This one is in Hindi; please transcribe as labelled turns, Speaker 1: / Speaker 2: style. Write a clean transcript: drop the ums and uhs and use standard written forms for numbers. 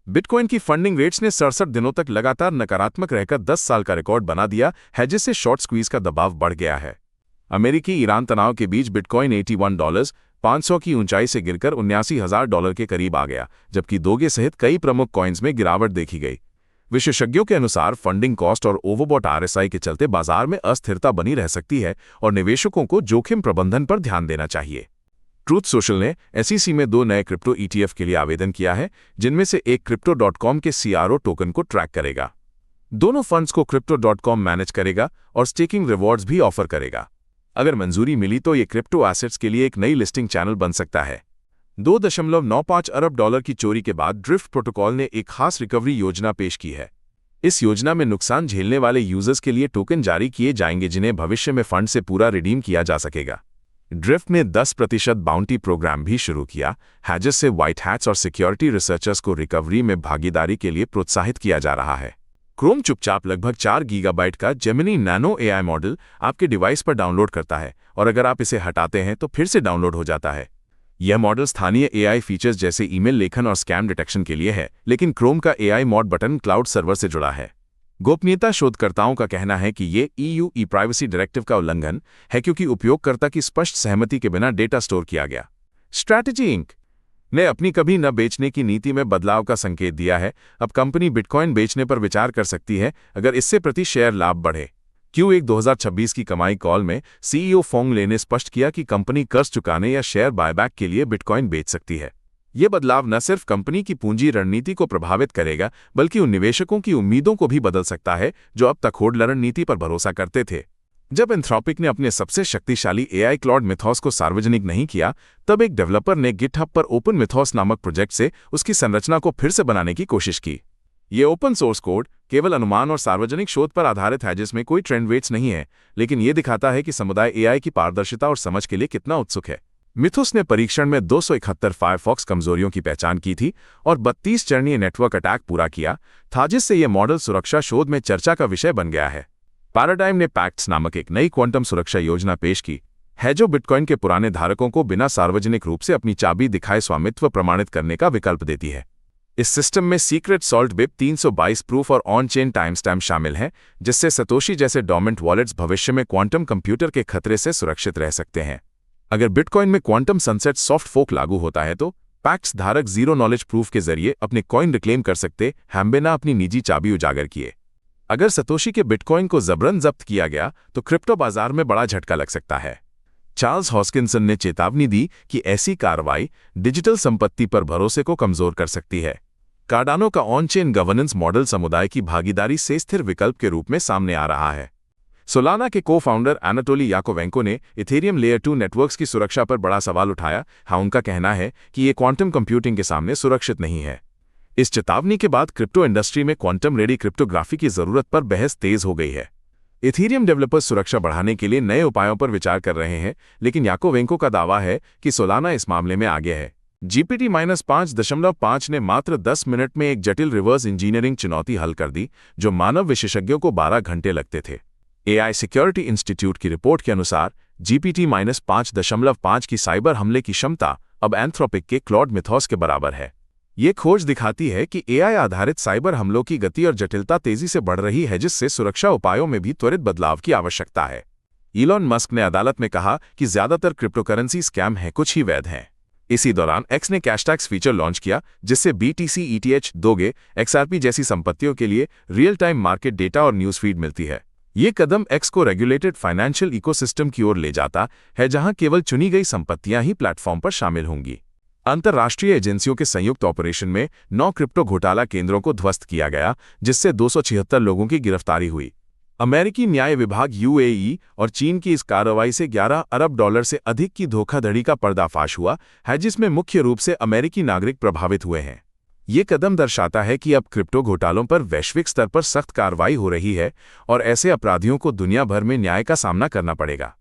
Speaker 1: बिटकॉइन की फंडिंग रेट्स ने 67 दिनों तक लगातार नकारात्मक रहकर 10 साल का रिकॉर्ड बना दिया है, जिससे शॉर्ट स्क्वीज का दबाव बढ़ गया है। अमेरिकी ईरान तनाव के बीच बिटकॉइन $81,500 की ऊंचाई से गिरकर $79,000 के करीब आ गया, जबकि दोगे सहित कई प्रमुख कॉइन्स में गिरावट देखी गई। विशेषज्ञों के अनुसार फंडिंग कॉस्ट और ओवरबॉट RSI के चलते बाजार में अस्थिरता बनी रह सकती है और निवेशकों को जोखिम प्रबंधन पर ध्यान देना चाहिए। ट्रूथ सोशल ने SEC में 2 नए क्रिप्टो ETF के लिए आवेदन किया है, जिनमें से एक Crypto.com के CRO टोकन को ट्रैक करेगा। दोनों फंड्स को Crypto.com मैनेज करेगा और स्टेकिंग रिवॉर्ड्स भी ऑफर करेगा। अगर मंजूरी मिली तो ये क्रिप्टो एसेट्स के लिए एक नई लिस्टिंग चैनल बन सकता है। $2.95 अरब की चोरी के बाद ड्रिफ्ट प्रोटोकॉल ने एक खास रिकवरी योजना पेश की है। इस योजना में नुकसान झेलने वाले यूजर्स के लिए टोकन जारी किए जाएंगे, जिन्हें भविष्य में फंड से पूरा रिडीम किया जा सकेगा। ड्रिफ्ट ने 10% बाउंटी प्रोग्राम भी शुरू किया है, जिससे व्हाइट हैट्स और सिक्योरिटी रिसर्चर्स को रिकवरी में भागीदारी के लिए प्रोत्साहित किया जा रहा है। क्रोम चुपचाप लगभग 4 गीगाबाइट का जेमिनी नैनो AI मॉडल आपके डिवाइस पर डाउनलोड करता है, और अगर आप इसे हटाते हैं तो फिर से डाउनलोड हो जाता है। यह मॉडल स्थानीय AI फीचर्स जैसे ईमेल लेखन और स्कैम डिटेक्शन के लिए है, लेकिन क्रोम का AI mode button cloud server से जुड़ा है। गोपनीयता शोधकर्ताओं का कहना है कि ये EU प्राइवेसी डायरेक्टिव का उल्लंघन है, क्योंकि उपयोगकर्ता की स्पष्ट सहमति के बिना डेटा स्टोर किया गया। स्ट्रैटेजी इंक ने अपनी कभी न बेचने की नीति में बदलाव का संकेत दिया है। अब कंपनी बिटकॉइन बेचने पर विचार कर सकती है अगर इससे प्रति शेयर लाभ बढ़े। Q1 2026 की कमाई कॉल में CEO फोंग ले ने स्पष्ट किया कि कंपनी कर्ज चुकाने या शेयर बायबैक के लिए बिटकॉइन बेच सकती है। ये बदलाव न सिर्फ कंपनी की पूंजी रणनीति को प्रभावित करेगा, बल्कि उन निवेशकों की उम्मीदों को भी बदल सकता है जो अब तक होल्ड रणनीति पर भरोसा करते थे। जब एंथ्रोपिक ने अपने सबसे शक्तिशाली AI क्लॉड मिथॉस को सार्वजनिक नहीं किया, तब एक डेवलपर ने गिटहब पर ओपन मिथॉस नामक प्रोजेक्ट से उसकी संरचना को फिर से बनाने की कोशिश की। ये ओपन सोर्स कोड केवल अनुमान और सार्वजनिक शोध पर आधारित है, जिसमें कोई ट्रेंड वेट्स नहीं है, लेकिन ये दिखाता है कि समुदाय AI की पारदर्शिता और समझ के लिए कितना उत्सुक है। मिथोस ने परीक्षण में 271 फायरफॉक्स कमजोरियों की पहचान की थी और 32 चरणीय नेटवर्क अटैक पूरा किया था, जिससे यह मॉडल सुरक्षा शोध में चर्चा का विषय बन गया है। पैराडाइम ने पैक्ट्स नामक एक नई क्वांटम सुरक्षा योजना पेश की है, जो बिटकॉइन के पुराने धारकों को बिना सार्वजनिक रूप से अपनी चाबी दिखाए स्वामित्व प्रमाणित करने का विकल्प देती है। इस सिस्टम में सीक्रेट सॉल्ट BIP 322 प्रूफ और ऑन चेन टाइमस्टैम्प शामिल हैं, जिससे सतोशी जैसे डोमेंट वॉलेट्स भविष्य में क्वांटम कंप्यूटर के खतरे से सुरक्षित रह सकते हैं। अगर बिटकॉइन में क्वांटम सनसेट सॉफ्ट फोक लागू होता है तो पैक्ट्स धारक जीरो नॉलेज प्रूफ के जरिए अपने कॉइन रिक्लेम कर सकते हैं, बिना अपनी निजी चाबी उजागर किए। अगर सतोशी के बिटकॉइन को जबरन जब्त किया गया तो क्रिप्टो बाजार में बड़ा झटका लग सकता है। चार्ल्स हॉस्किंसन ने चेतावनी दी कि ऐसी कार्रवाई डिजिटल संपत्ति पर भरोसे को कमजोर कर सकती है। कार्डानो का ऑन चेन गवर्नेंस मॉडल समुदाय की भागीदारी से स्थिर विकल्प के रूप में सामने आ रहा है। सोलाना के को-फाउंडर एनाटोली याकोवेंको ने इथेरियम लेयर 2 नेटवर्क्स की सुरक्षा पर बड़ा सवाल उठाया। उनका कहना है कि ये क्वांटम कंप्यूटिंग के सामने सुरक्षित नहीं है। इस चेतावनी के बाद क्रिप्टो इंडस्ट्री में क्वांटम रेडी क्रिप्टोग्राफी की जरूरत पर बहस तेज हो गई है। इथेरियम डेवलपर्स सुरक्षा बढ़ाने के लिए नए उपायों पर विचार कर रहे हैं, लेकिन याकोवेंको का दावा है कि सोलाना इस मामले में आगे है। GPT-5.5 ने मात्र 10 मिनट में एक जटिल रिवर्स इंजीनियरिंग चुनौती हल कर दी, जो मानव विशेषज्ञों को 12 घंटे लगते थे। AI सिक्योरिटी इंस्टीट्यूट की रिपोर्ट के अनुसार GPT-5.5 की साइबर हमले की क्षमता अब एंथ्रोपिक के क्लॉड मिथॉस के बराबर है। ये खोज दिखाती है कि AI आधारित साइबर हमलों की गति और जटिलता तेजी से बढ़ रही है, जिससे सुरक्षा उपायों में भी त्वरित बदलाव की आवश्यकता है। इलॉन मस्क ने अदालत में कहा कि ज्यादातर क्रिप्टोकरेंसी स्कैम हैं, कुछ ही वैध हैं। इसी दौरान X ने कैशटैक्स फीचर लॉन्च किया, जिससे BTC, ETH, दोगे, XRP जैसी संपत्तियों के लिए रियल टाइम मार्केट डेटा और न्यूज़ फीड मिलती है। ये कदम X को रेगुलेटेड फाइनेंशियल इकोसिस्टम की ओर ले जाता है, जहां केवल चुनी गई संपत्तियां ही प्लेटफॉर्म पर शामिल होंगी। अंतर्राष्ट्रीय एजेंसियों के संयुक्त ऑपरेशन में 9 क्रिप्टो घोटाला केंद्रों को ध्वस्त किया गया, जिससे 276 लोगों की गिरफ्तारी हुई। अमेरिकी न्याय विभाग UAE और चीन की इस कार्रवाई से $11 अरब से अधिक की धोखाधड़ी का पर्दाफाश हुआ है, जिसमें मुख्य रूप से अमेरिकी नागरिक प्रभावित हुए हैं। ये कदम दर्शाता है कि अब क्रिप्टो घोटालों पर वैश्विक स्तर पर सख्त कार्रवाई हो रही है और ऐसे अपराधियों को दुनिया भर में न्याय का सामना करना पड़ेगा।